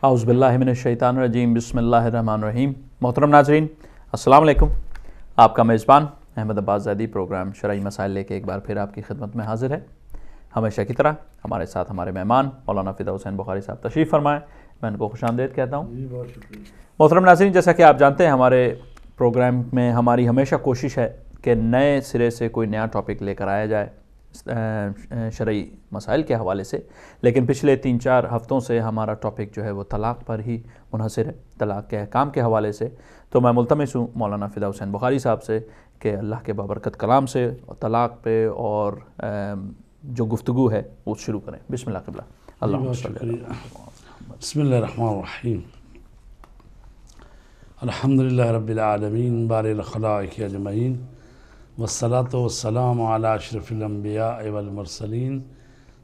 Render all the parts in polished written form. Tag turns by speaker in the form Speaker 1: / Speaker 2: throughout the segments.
Speaker 1: औज़ुबिल्लाहि मिनश्शैतानिर्रजीम बिस्मिल्लाहिर्रहमानिर्रहीम। मोहतरम नाज़रीन, अस्सलाम वालेकुम। आपका मेज़बान अहमद अब्बास ज़ैदी प्रोग्राम शरई मसाइल लेके एक बार फिर आपकी खिदमत में हाज़िर है। हमेशा की तरह हमारे साथ हमारे मेहमान मौलाना फ़िदा हुसैन बुखारी साहब तशरीफ़ फरमाएँ। मैं उनको खुशामदीद कहता हूँ। मोहतरम नाज़रीन, जैसा कि आप जानते हैं हमारे प्रोग्राम में हमारी हमेशा कोशिश है कि नए सिरे से कोई नया टॉपिक लेकर आया जाए शरई मसाइल के हवाले से। लेकिन पिछले 3-4 हफ़्तों से हमारा टॉपिक जो है वो तलाक़ पर ही मुनहसर है, तलाक़ के अहकाम के हवाले से। तो मैं मुल्तमिस हूँ मौलाना फ़िदा हुसैन बुखारी साहब से कि अल्लाह के बाबरकत कलाम से तलाक़ पे और जो गुफ्तगू है वो शुरू करें। बिस्मिल्लाह क़िबला। अल्लाह
Speaker 2: बिस्मिल्लाहिर्रहमानिर्रहीम। अल्हम्दुलिल्लाहि रब्बिल आलमीन बारिल खलाइक़ अजमईन वस्सलातु वस्सलामु अला अशरफिल अंबिया वल मुरसलीन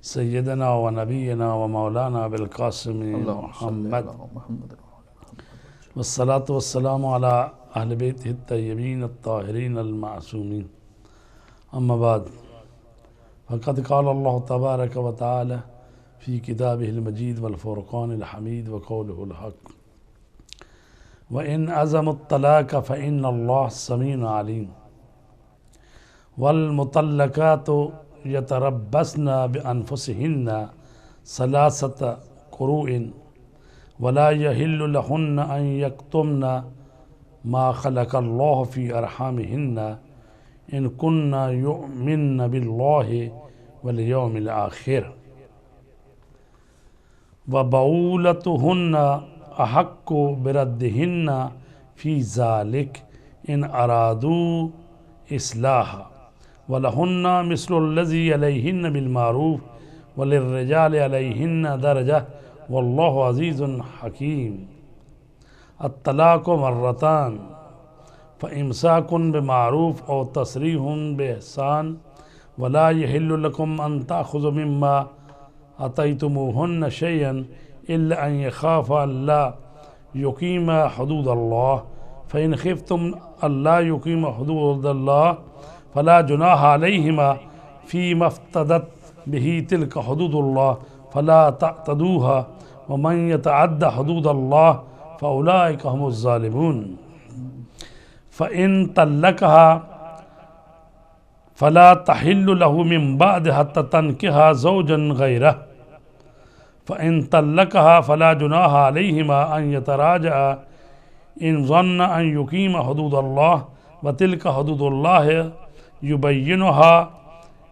Speaker 2: सय्यदना व नबीना व मौलाना बिल क़ासिम मुहम्मद वस्सलातु वस्सलामु अला अहले बैतिहित तय्यबीन अत्ताहिरीन अल मासूमीन। अम्मा बाद फ़क़द क़ाल अल्लाहु तबारक व तआला फ़ी किताबिहिल मजीद वल फ़ुरक़ानिल हमीद व क़ौलिहिल हक़ व इन अज़मुत तलाक़ फ़इन्नल्लाह समीउन अलीम वल मुतल्लक़ातु यतरब्बसन बिअन्फुसिहिन्ना सलासत क़ुरूइन वला यहिल्लु लहुन्ना अन यक्तुमना मा ख़लक़ल्लाहु फ़ी अरहामिहिन्ना इन कुन्ना युमिन्न बिल्लाहि वल यौमिल आखिर व बऊलतुहुन्ना अहक्कु बिरद्दिहिन्ना फ़ी ज़ालिक इन अरादू इस्लाहा वलहुन्ना मिस्लुल्लज़ी अलैहिन्ना बिलमारूफ़ वलिर्रिजालि अलैहिन्ना दरजा वल्लाहु अज़ीज़ुन हकीम। अत्तलाक़ु मर्रतान फ़इम्साकुन बिमारूफ़ औ तसरीहुन बिइहसान वला यहिल्लु लकुम अन ताख़ुज़ू मिम्मा अतैतुमूहुन्ना शैअन इल्ला अन यख़ाफ़ा अल्ला युक़ीमा हुदूदल्लाह फ़इन ख़िफ़्तुम अल्ला युक़ीमा हुदूदल्लाह फ़ला जुनाहा अलैहिमा फ़ीमा इफ़्तदत बिही तिल्का हुदूदुल्लाह फ़ला तअतदूहा व मन यतअद्द हुदूदल्लाह फ़उलाइका हुमुज़ ज़ालिमून। फ़इन तल्लक़हा फ़ला तहिल्लु लहू मिन बअद हत्ता तनकिहा ज़ौजन गैरह फ़इन तल्लक़हा फ़ला जुनाहा अलैहिमा अन यतराजआ इन ज़न्ना अन युक़ीमा हुदूदल्लाह व तिल्का हुदूदुल्लाह युबय्यिनुहा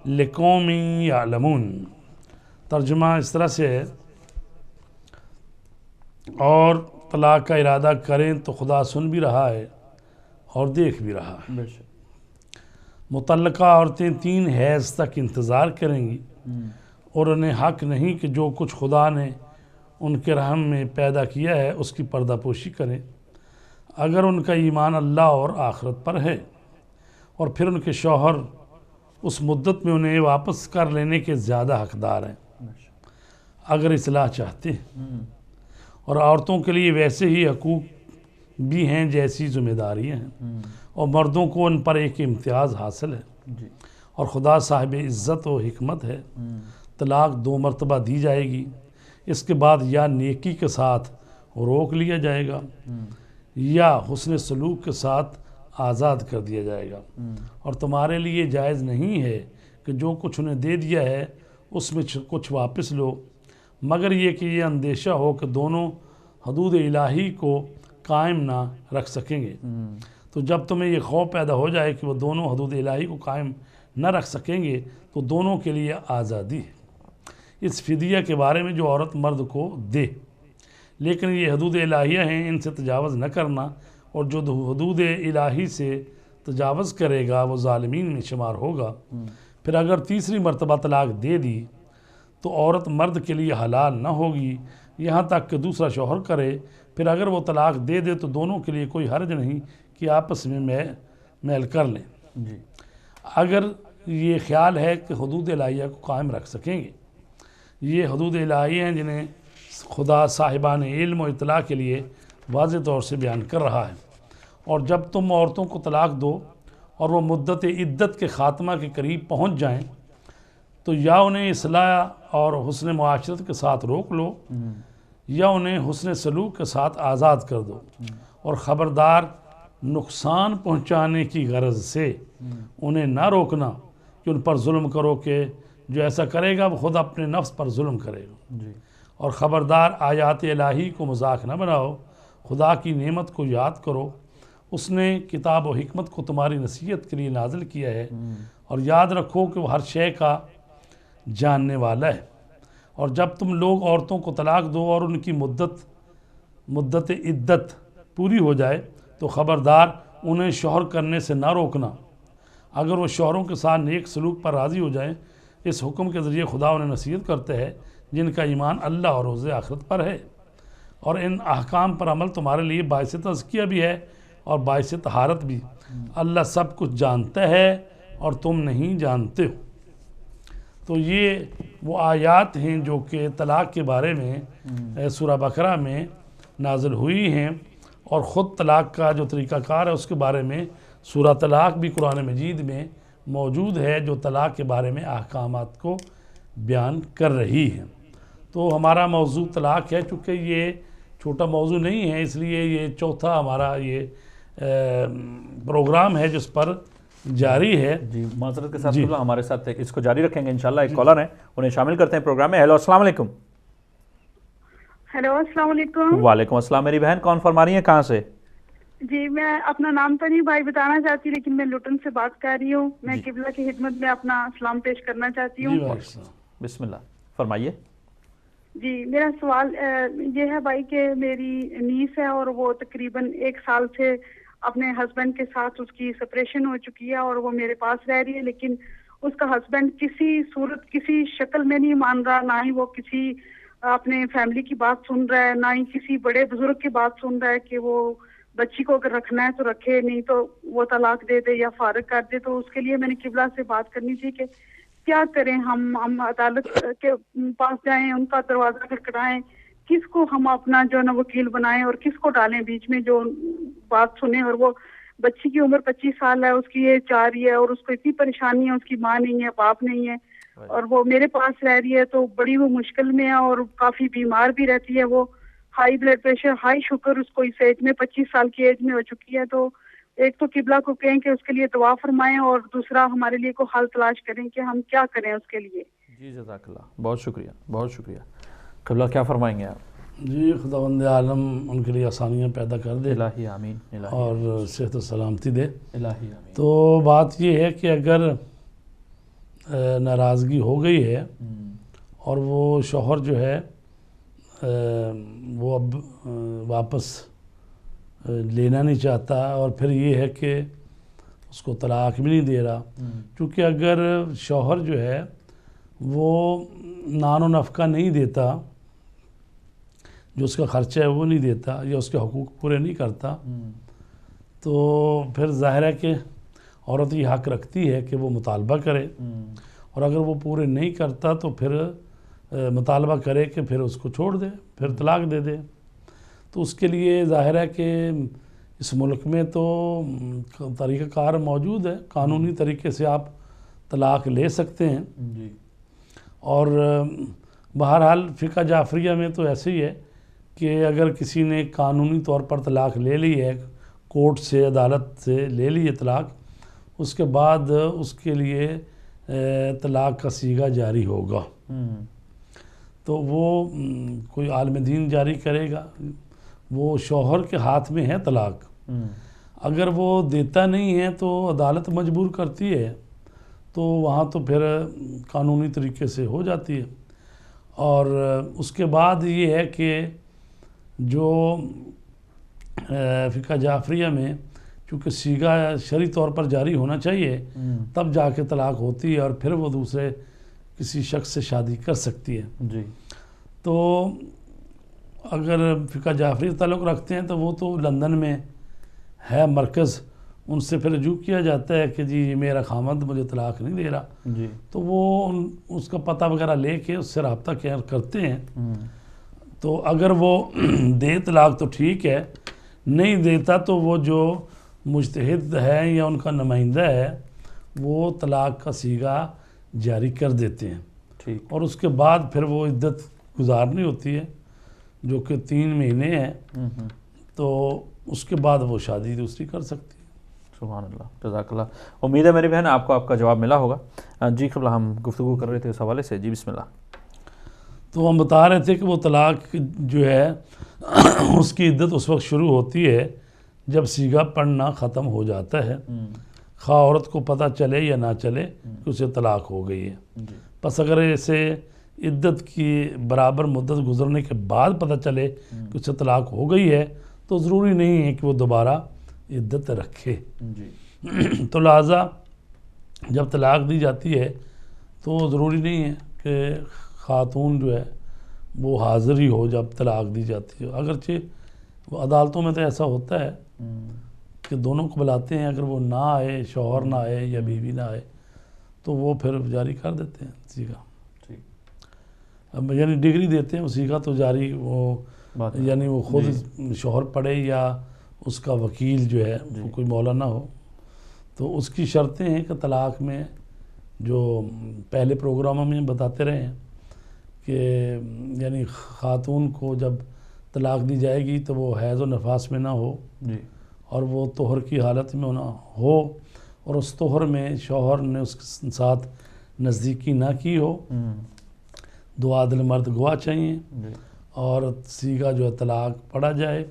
Speaker 2: लिक़ौमिन यअलमून। तर्जुमा इस तरह से है, और तलाक़ का इरादा करें तो खुदा सुन भी रहा है और देख भी रहा है। मुतल्लका औरतें 3 हैज़ तक इंतज़ार करेंगी और उन्हें हक़ नहीं कि जो कुछ खुदा ने उनके रहम में पैदा किया है उसकी पर्दापोशी करें, अगर उनका ईमान अल्लाह और आखिरत पर है और फिर उनके शौहर उस मुद्दत में उन्हें वापस कर लेने के ज़्यादा हक़दार हैं अगर इस्लाह चाहते हैं। और औरतों के लिए वैसे ही हकूक़ भी हैं जैसी ज़िम्मेदारियाँ हैं और मर्दों को उन पर एक इम्तियाज़ हासिल है और खुदा साहिब इज़्ज़त व हिकमत है। तलाक़ 2 मरतबा दी जाएगी, इसके बाद या नेकी के साथ रोक लिया जाएगा या हुस्न सलूक के साथ आज़ाद कर दिया जाएगा। और तुम्हारे लिए जायज़ नहीं है कि जो कुछ उन्हें दे दिया है उसमें कुछ वापस लो, मगर ये कि ये अंदेशा हो कि दोनों हदूद इलाही को कायम ना रख सकेंगे। तो जब तुम्हें ये खौफ पैदा हो जाए कि वो दोनों हदूद इलाही को कायम न रख सकेंगे तो दोनों के लिए आज़ादी है। इस फ़िदिया के बारे में जो औरत मर्द को दे, लेकिन ये हदूद इलाहिया हैं, इनसे तजावज़ न करना, और जो हदूद इलाही से तजावज़ करेगा वो ज़ालिमीन में शुमार होगा। फिर अगर तीसरी मरतबा तलाक़ दे दी तो औरत मर्द के लिए हलाल न होगी यहाँ तक कि दूसरा शौहर करे। फिर अगर वो तलाक़ दे दे तो दोनों के लिए कोई हर्ज नहीं कि आपस में मेल कर लें, अगर ये ख्याल है कि हदूद इलाहिया को कायम रख सकेंगे। ये हदूद इलाहिया हैं जिन्हें खुदा साहिबान इल्म और इत्तला के लिए वाज़ेह तौर से बयान कर रहा है। और जब तुम औरतों को तलाक़ दो और वह मुद्दत इद्दत के ख़ात्मा के करीब पहुँच जाएँ तो या उन्हें इस्लाह और हुस्न मुआशरत के साथ रोक लो या उन्हें हुस्न सलूक के साथ आज़ाद कर दो। और ख़बरदार नुकसान पहुंचाने की गरज से उन्हें ना रोकना कि उन पर जुल्म करो, कि जो ऐसा करेगा वो खुद अपने नफ्स पर जुल्म करेगा।
Speaker 1: जी।
Speaker 2: और ख़बरदार आयात इलाही को मजाक न बनाओ, खुदा की नेमत को याद करो। उसने किताब और हिकमत को तुम्हारी नसीहत के लिए नाजिल किया है, और याद रखो कि वो हर शय का जानने वाला है। और जब तुम लोग औरतों को तलाक दो और उनकी मुद्दत इद्दत पूरी हो जाए तो ख़बरदार उन्हें शौहर करने से ना रोकना, अगर वो शौहरों के साथ नेक सलूक पर राज़ी हो जाएं। इस हुक्म के ज़रिए खुदा उन्हें नसीहत करते हैं जिनका ईमान अल्लाह और रोज़े आखिरत पर है। और इन अहकाम पर अमल तुम्हारे लिए बाइस तज़किया भी है और बाइस तहारत भी। अल्लाह सब कुछ जानता है और तुम नहीं जानते हो। तो ये वो आयात हैं जो कि तलाक़ के बारे में सूरह बकरा में नाज़िल हुई हैं, और ख़ुद तलाक़ का जो तरीक़ाकार है उसके बारे में सूरह तलाक़ भी कुरान मजीद में मौजूद है, जो तलाक़ के बारे में अहकामात को बयान कर रही है। तो हमारा मौजू तलाक़ है, चूँकि ये छोटा मौजू नहीं है, इसलिए ये चौथा हमारा ये प्रोग्राम है जिस पर जारी है।
Speaker 1: जी, माज़रत के साथ हमारे साथ इसको जारी रखेंगे इंशाल्लाह। एक कॉलर हैं, उन्हें शामिल करते हैं प्रोग्राम में। हेलो, अस्सलाम वालेकुम।
Speaker 3: हेलो, अस्सलाम वालेकुम।
Speaker 1: वालेकुम अस्सलाम। मेरी बहन कौन फरमा रही है, कहाँ से?
Speaker 3: जी, मैं अपना नाम तो नहीं भाई बताना चाहती, लेकिन मैं लुटन से बात कर रही हूँ। मैं किबला की खिदमत में अपना सलाम पेश करना चाहती हूँ।
Speaker 1: बिस्मिल्लाह, फरमाइए।
Speaker 3: जी, मेरा सवाल ये है भाई कि मेरी नीस है और वो तकरीबन 1 साल से अपने हस्बैंड के साथ उसकी सेपरेशन हो चुकी है और वो मेरे पास रह रही है, लेकिन उसका हस्बैंड किसी सूरत किसी शक्ल में नहीं मान रहा, ना ही वो किसी अपने फैमिली की बात सुन रहा है, ना ही किसी बड़े बुजुर्ग की बात सुन रहा है कि वो बच्ची को अगर रखना है तो रखे, नहीं तो वो तलाक दे दे या फारिग कर दे। तो उसके लिए मैंने किबला से बात करनी थी कि क्या करें, हम अदालत के पास जाएं, उनका दरवाजा खटखटाएं, किसको हम अपना जो ना वकील बनाएं और किसको डालें बीच में जो बात सुने। और वो बच्ची की उम्र 25 साल है, उसकी एज 4 ही है और उसको इतनी परेशानी है, उसकी माँ नहीं है, बाप नहीं है, और वो मेरे पास रह रही है, तो बड़ी वो मुश्किल में है और काफी बीमार भी रहती है। वो high blood pressure, high sugar उसको इस एज में 25 साल की एज में हो चुकी है। तो एक तो किबला को कहें कि उसके लिए दुआ फरमाएं, और दूसरा हमारे लिए को हल तलाश करें कि हम क्या करें उसके लिए।
Speaker 1: जी, जज़ाकल्लाह, बहुत शुक्रिया, बहुत शुक्रिया। किबला क्या फरमाएंगे आप?
Speaker 2: जी, खुदावंद आलम उनके लिए आसानियाँ पैदा कर दे,
Speaker 1: इलाही आमीन, इलाही
Speaker 2: और सेहत और सलामती दे,
Speaker 1: इलाही आमीन।
Speaker 2: तो बात ये है कि अगर नाराज़गी हो गई है और वो शौहर जो है वो अब वापस लेना नहीं चाहता, और फिर ये है कि उसको तलाक भी नहीं दे रहा, क्योंकि अगर शौहर जो है वो नानो नफ़का नहीं देता, जो उसका ख़र्चा है वो नहीं देता या उसके हुकूक पूरे नहीं करता, तो फिर ज़ाहिर है कि औरत ये हक़ रखती है कि वो मुतालबा करे, और अगर वो पूरे नहीं करता तो फिर मुतालबा करे कि फिर उसको छोड़ दे, फिर तलाक दे दे। तो उसके लिए ज़ाहिर है कि इस मुल्क में तो तरीक़ाकार मौजूद है, कानूनी तरीके से आप तलाक ले सकते हैं
Speaker 1: जी।
Speaker 2: और बहरहाल फ़िक़्ह जाफ़रिया में तो ऐसे ही है कि अगर किसी ने कानूनी तौर पर तलाक ले ली है, कोर्ट से अदालत से ले ली है तलाक, उसके बाद उसके लिए तलाक का सीगा जारी होगा, तो वो कोई आलिम दीन जारी करेगा, वो शौहर के हाथ में है तलाक। अगर वो देता नहीं है तो अदालत मजबूर करती है, तो वहाँ तो फिर कानूनी तरीके से हो जाती है। और उसके बाद ये है कि जो फ़िक़्ह जाफ़रिया में चूँकि सीगा शरई तौर पर जारी होना चाहिए, तब जाके तलाक होती है और फिर वो दूसरे किसी शख्स से शादी कर सकती है
Speaker 1: जी।
Speaker 2: तो अगर फ़िक़्ह जाफ़री ताल्लुक़ रखते हैं तो वो तो लंदन में है मरकज़, उनसे फिर रजू किया जाता है कि जी मेरा खामद मुझे तलाक नहीं दे रहा
Speaker 1: जी।
Speaker 2: तो वो उसका पता वगैरह लेके उससे रब्ता करते हैं। तो अगर वो दे तलाक तो ठीक है, नहीं देता तो वो जो मुज्तहिद है या उनका नुमाइंदा है वो तलाक का सीगा जारी कर देते हैं।
Speaker 1: ठीक।
Speaker 2: और उसके बाद फिर वो इद्दत गुजारनी होती है, जो कि 3 महीने हैं, तो उसके बाद वो शादी दूसरी कर सकती है।
Speaker 1: सुभान अल्लाह, जज़ाकल्लाह। उम्मीद है मेरी बहन आपको आपका जवाब मिला होगा। जी क़िबला, हम गुफ्तगू कर रहे थे इस हवाले से। जी बिस्मिल्लाह।
Speaker 2: तो हम बता रहे थे कि वो तलाक जो है उसकी इद्दत उस वक्त शुरू होती है जब सीगा पढ़ना ख़त्म हो जाता है, खा औरत को पता चले या ना चले कि उसे तलाक हो गई है। बस अगर ऐसे इद्दत की बराबर मुद्दत गुजरने के बाद पता चले कि उसे तलाक हो गई है तो ज़रूरी नहीं है कि वो दोबारा इद्दत रखे। तो लिहाजा जब तलाक दी जाती है तो ज़रूरी नहीं है कि ख़ातून जो है वो हाज़िर ही हो जब तलाक दी जाती है। अगरचे वो अदालतों में तो ऐसा होता है कि दोनों को बुलाते हैं, अगर वो ना आए, शौहर ना आए या बीवी ना आए, तो वो फिर जारी कर देते हैं सीगा। अब यानी डिग्री देते हैं, उसी का तो जारी वो यानी वो खुद शौहर पढ़े या उसका वकील जो है वो कोई मौलाना हो। तो उसकी शर्तें हैं कि तलाक में जो पहले प्रोग्रामों में बताते रहे हैं कि यानी ख़ातून को जब तलाक दी जाएगी तो वो हैज़ व नफास में ना हो और वो तोहर की हालत में ना हो, और उस तोहर में शौहर ने उसके साथ नज़दीकी ना की हो। 2 आदिल मर्द गवाह चाहिए और सीगा जो है तलाक पढ़ा जाए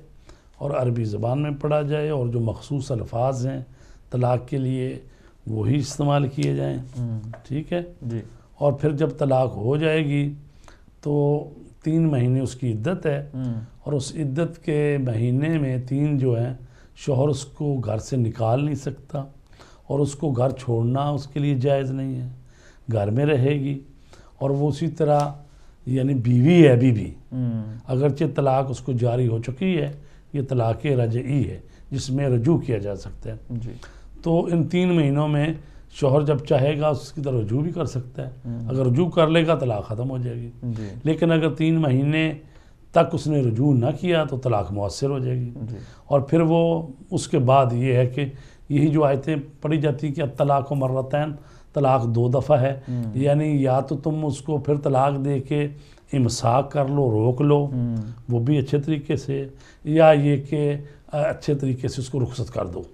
Speaker 2: और अरबी ज़बान में पढ़ा जाए, और जो मखसूस अल्फाज हैं तलाक के लिए वही इस्तेमाल किए जाएं। ठीक है जी। और फिर जब तलाक हो जाएगी तो 3 महीने उसकी इद्दत है, और उस इद्दत के महीने में 3 जो हैं शौहर उसको घर से निकाल नहीं सकता और उसको घर छोड़ना उसके लिए जायज़ नहीं है, घर में रहेगी। और वो उसी तरह यानी बीवी है अभी भी, अगरचे तलाक उसको जारी हो चुकी है, ये तलाक रजई है जिसमें रजू किया जा सकता है जी। तो इन 3 महीनों में शौहर जब चाहेगा उसकी तरफ रजू भी कर सकता है। अगर रजू कर लेगा तलाक ख़त्म हो जाएगी, लेकिन अगर 3 महीने तक उसने रजू ना किया तो तलाक मुअस्सर हो जाएगी। और फिर वो उसके बाद ये है कि यही जो आयतें पढ़ी जाती हैं कि अब तलाक मर्रतैन, तलाक 2 दफ़ा है, यानी या तो तुम उसको फिर तलाक दे के इमसाक कर लो, रोक लो, वो भी अच्छे तरीके से, या ये कि अच्छे तरीके से उसको रुखसत कर दो।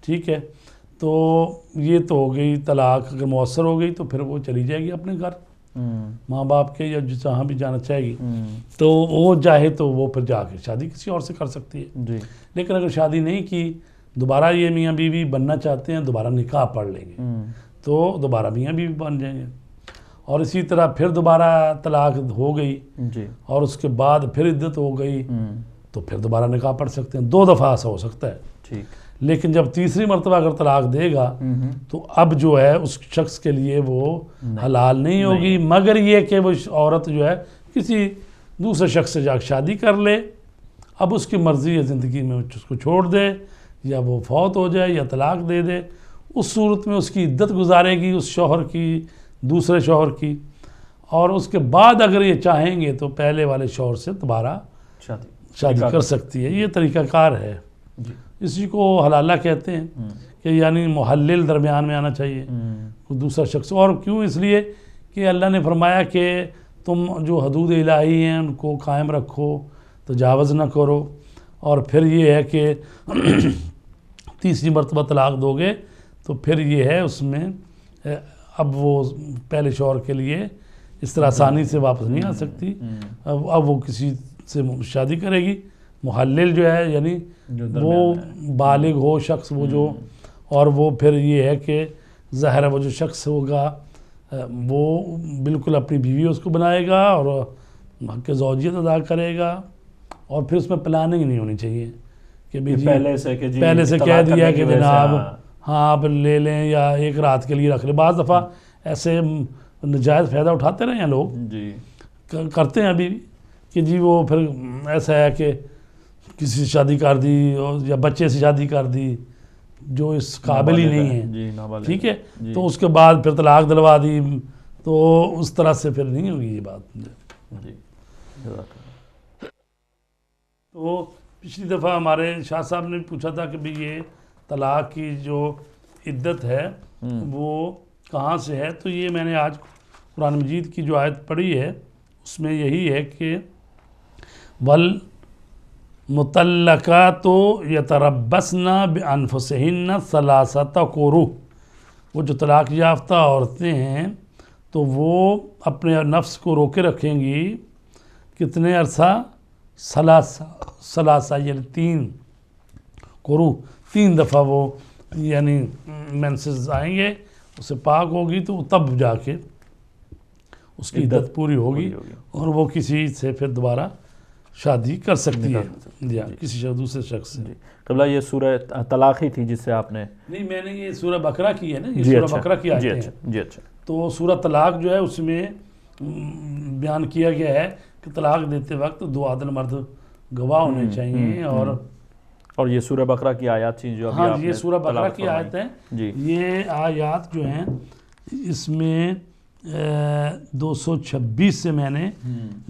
Speaker 2: ठीक है, तो ये तो हो गई तलाक। अगर मुअस्सर हो गई तो फिर वो चली जाएगी अपने घर माँ बाप के, या जहाँ भी जाना चाहेगी। तो वो चाहे तो वो फिर जाके शादी किसी और से कर सकती है जी। लेकिन अगर शादी नहीं की, दोबारा ये मियाँ बीवी बनना चाहते हैं, दोबारा निकाह पढ़ लेंगे तो दोबारा मियाँ बीवी बन जाएंगे। और इसी तरह फिर दोबारा तलाक हो गई जी, और उसके बाद फिर इद्दत हो गई तो फिर दोबारा निकाह पढ़ सकते हैं। 2 दफ़ा ऐसा हो सकता है ठीक। लेकिन जब तीसरी मरतबा अगर तलाक देगा तो अब जो है उस शख्स के लिए वो हलाल नहीं होगी, मगर ये कि वो औरत जो है किसी दूसरे शख्स से जाकर शादी कर ले। अब उसकी मर्ज़ी है ज़िंदगी में उसको छोड़ दे या वो फौत हो जाए या तलाक दे दे, उस सूरत में उसकी इद्दत गुजारेगी उस शौहर की, दूसरे शौहर की। और उसके बाद अगर ये चाहेंगे तो पहले वाले शौहर से दोबारा शादी कर सकती है। ये तरीक़ाकार है, इसी को हलाला कहते हैं कि यानी मुहल्लिल दरमियान में आना चाहिए कोई दूसरा शख्स। और क्यों? इसलिए कि अल्लाह ने फरमाया कि तुम जो हदूद इलाही हैं उनको कायम रखो, तजावज़ न करो। और फिर ये है कि तीसरी मरतबा तलाक दोगे तो फिर ये है उसमें अब वो पहले शौहर के लिए इस तरह आसानी से वापस नहीं आ सकती। अब वो किसी से शादी करेगी। मुहल्लिल जो है यानी वो बालिग हो शख्स, वो जो, और वो फिर ये है कि ज़ाहिर है वो जो शख्स होगा वो बिल्कुल अपनी बीवी उसको बनाएगा और हक़ ज़ौजियत अदा करेगा। और फिर उसमें प्लानिंग नहीं होनी चाहिए कि पहले से कह दिया कि जनाब हाँ आप ले लें या एक रात के लिए रख लें। बाज़ दफ़ा ऐसे नजायज़ फ़ायदा उठाते रहे हैं लोग जी, करते हैं अभी कि जी वो फिर ऐसा है कि किसी से शादी कर दी या बच्चे से शादी कर दी जो इस काबिल ही नहीं है, ठीक है, तो उसके बाद फिर तलाक दिलवा दी, तो उस तरह से फिर नहीं होगी ये बात जी। तो पिछली दफ़ा हमारे शाह साहब ने पूछा था कि भाई ये तलाक की जो इद्दत है वो कहाँ से है। तो ये मैंने आज कुरान मजीद की जो आयत पढ़ी है उसमें यही है कि वल मुतल्लकातो यतरब्बसना बिअनफुसिहिन्ना सलासता कुरू, वो जो तलाक याफ्ता औरतें हैं तो वो अपने नफ्स को रोके रखेंगी कितने अरसा, सलासा यानी 3 कुरू, 3 दफ़ा वो यानी मेंसेस आएंगे, उसे पाक होगी तो तब जाके उसकी इद्दत पूरी होगी और वो किसी से फिर दोबारा शादी कर सकती है या किसी दूसरे शख्स से।
Speaker 1: क़िबला ये सूरह तलाक़ ही थी जिससे आपने,
Speaker 2: नहीं मैंने ये सूरह बकरा की है ना, ये सूरह बकरा की आयतें हैं।
Speaker 1: जी अच्छा।
Speaker 2: तो सूरह तलाक जो है उसमें बयान किया गया है कि तलाक देते वक्त 2 आदल मर्द गवाह होने चाहिए
Speaker 1: और ये सूरह बकरा की आयत थी जो अभी
Speaker 2: हाँ
Speaker 1: आपने
Speaker 2: ये सूरह बकरा
Speaker 1: तलाक़
Speaker 2: की आयत है
Speaker 1: जी।
Speaker 2: ये आयत जो हैं इसमें 226 से मैंने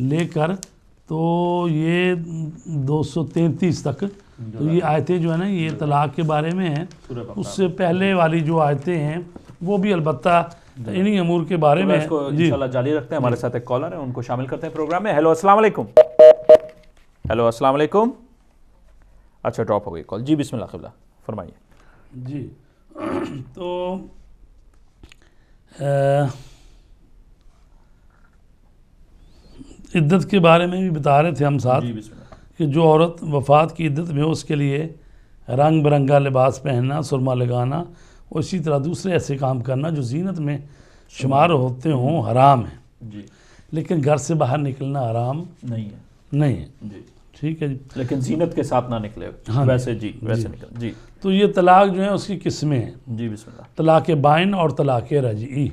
Speaker 2: लेकर तो ये 233 तक, तो ये आयतें जो है ना ये तलाक के बारे में हैं। उससे पहले वाली जो आयतें हैं वो भी अलबत्ता इन्हीं अमूर के बारे में
Speaker 1: इसको इंशाल्लाह जारी रखते हैं। हमारे साथ एक कॉलर है, उनको शामिल करते हैं प्रोग्राम में। हेलो अस्सलाम वालेकुम। हेलो अस्सलाम वालेकुम। अच्छा ड्रॉप हो गई कॉल जी। बिस्मिल्लाह क़िबला फरमाइए
Speaker 2: जी। तो इद्दत के बारे में भी बता रहे थे हम साथ कि जो औरत वफ़ात की इद्दत में हो उसके लिए रंग बिरंगा लिबास पहनना, सुरमा लगाना और इसी तरह दूसरे ऐसे काम करना जो जीनत में शुमार होते हों हराम है
Speaker 1: जी।
Speaker 2: लेकिन घर से बाहर निकलना हराम नहीं है
Speaker 1: जी।
Speaker 2: ठीक है जी।
Speaker 1: लेकिन जीनत के साथ ना निकले
Speaker 2: हाँ
Speaker 1: वैसे जी वैसे निकल जी।
Speaker 2: तो ये तलाक जो है उसकी किस्में हैं
Speaker 1: जी बिस्मिल्लाह।
Speaker 2: तलाक़ बाइन और तलाक़ रजई।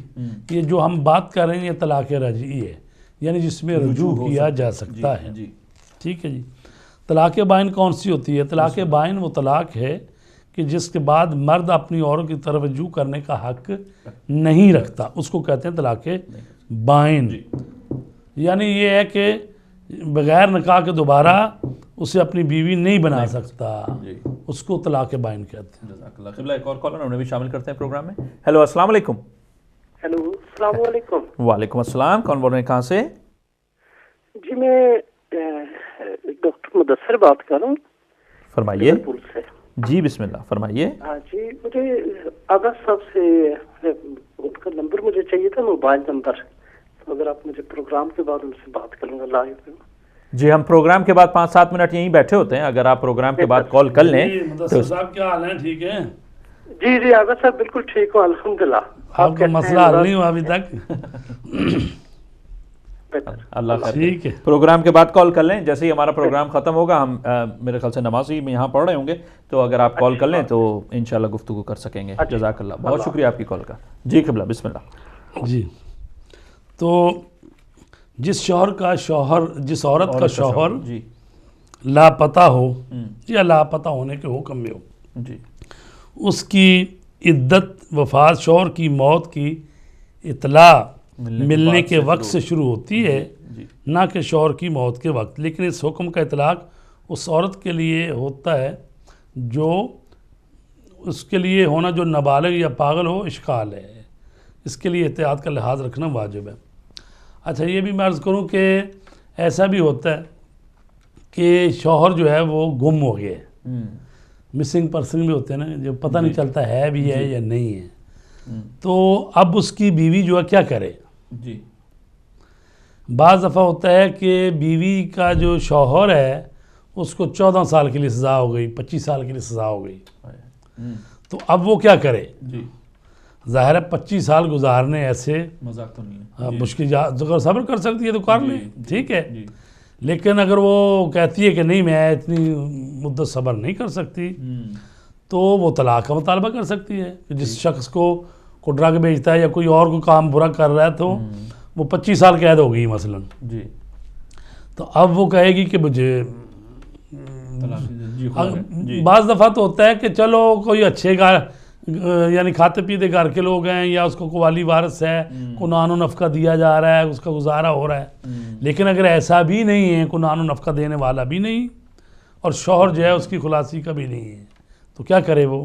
Speaker 2: ये जो हम बात कर रहे हैं ये तलाक़ रजई है यानी जिसमें रुजू किया जा सकता है
Speaker 1: जी।
Speaker 2: ठीक है जी। तलाक़ बाइन कौन सी होती है? तलाक़ बाइन वो तलाक़ है कि जिसके बाद मर्द अपनी औरत की तरफ रुजू करने का हक नहीं रखता, उसको कहते हैं तलाक़ बाइन। यानी ये है कि बग़ैर निकाह के दोबारा उसे अपनी बीवी नहीं बना सकता, उसको तलाक़ बाइन कहते हैं।
Speaker 1: क़िबला एक और कॉलर उन्हें भी शामिल करते हैं प्रोग्राम में। हेलो अस्सलाम वालेकुम।
Speaker 4: हेलो अस्सलाम वालेकुम।
Speaker 1: वालेकुम अस्सलाम। कौन बोल रहे हैं, कहाँ से?
Speaker 4: जी मैं डॉक्टर मुदस्सिर बात कर रहा हूँ।
Speaker 1: फरमाइए
Speaker 4: से।
Speaker 1: जी बिस्मिल्लाह फरमाइए।
Speaker 4: हाँ जी, मुझे अगस्त साहब से उनका नंबर मुझे चाहिए था, मोबाइल नंबर। तो अगर आप मुझे प्रोग्राम के बाद उनसे बात करूँगा लाइव।
Speaker 1: जी हम प्रोग्राम के बाद 5-7 मिनट यहीं बैठे होते हैं, अगर आप प्रोग्राम के बाद कॉल कर लें।
Speaker 2: मुदस्सिर साहब क्या हाल है? ठीक है
Speaker 4: जी जी आगा साहब बिल्कुल ठीक हूँ अल्हम्दुलिल्लाह।
Speaker 2: आपका मसला हल नहीं हुआ अभी तक?
Speaker 1: अल्लाह खैर करे।
Speaker 2: ठीक है।
Speaker 1: प्रोग्राम के बाद कॉल कर लें, जैसे ही हमारा प्रोग्राम ख़त्म होगा हम मेरे ख्याल से नमाज़ी में यहाँ पढ़ रहे होंगे, तो अगर आप कॉल कर लें तो इंशाल्लाह गुफ्तगू कर सकेंगे। जज़ाकल्लाह, बहुत शुक्रिया आपकी कॉल का जी। क़िबला बिस्मिल्लाह
Speaker 2: जी। तो जिस औरत का शौहर
Speaker 1: जी
Speaker 2: लापता हो या लापता होने के हुक्म में हो
Speaker 1: जी,
Speaker 2: उसकी इद्दत वफ़ात शौहर की मौत की इतला मिलने के वक्त से शुरू होती है, ना कि शौहर की मौत के वक्त। लेकिन इस हुक्म का इतलाक़ उस औरत के लिए होता है जो उसके लिए होना जो नाबालिग या पागल हो इश्काल है, इसके लिए एहतियात का लिहाज रखना वाजिब है। अच्छा ये भी मैं अर्ज़ करूँ कि ऐसा भी होता है कि शौहर जो है वो गुम हो गए, मिसिंग पर्सन भी होते हैं ना, जो पता नहीं चलता है भी है या नहीं है। तो अब उसकी बीवी जो है क्या करे?
Speaker 1: जी
Speaker 2: बाज़ दफ़ा होता है कि बीवी का जो शौहर है उसको 14 साल के लिए सज़ा हो गई, 25 साल के लिए सज़ा हो गई, तो अब वो क्या करे?
Speaker 1: जी
Speaker 2: ज़ाहिर है 25 साल गुजारने ऐसे
Speaker 1: मजाक तो नहीं है।
Speaker 2: मुश्किल, अगर सब्र कर सकती है तो कर ले, ठीक है। लेकिन अगर वो कहती है कि नहीं मैं इतनी मुद्दत सब्र नहीं कर सकती, तो वो तलाक का मुतालबा कर सकती है। कि जिस शख्स को ड्रग बेचता है या कोई और को काम बुरा कर रहा है तो वो 25 साल कैद हो गई मसलन
Speaker 1: जी,
Speaker 2: तो अब वो कहेगी कि मुझे बाज़ दफ़ा तो होता है कि चलो कोई अच्छे यानी खाते पीते घर के लोग हैं या उसको कवाली वारस है, को नानो नफ़का दिया जा रहा है, उसका गुजारा हो रहा है। लेकिन अगर ऐसा भी नहीं है, को नानो नफ़का देने वाला भी नहीं और शौहर जो है उसकी खुलासी का भी नहीं है, तो क्या करे वो?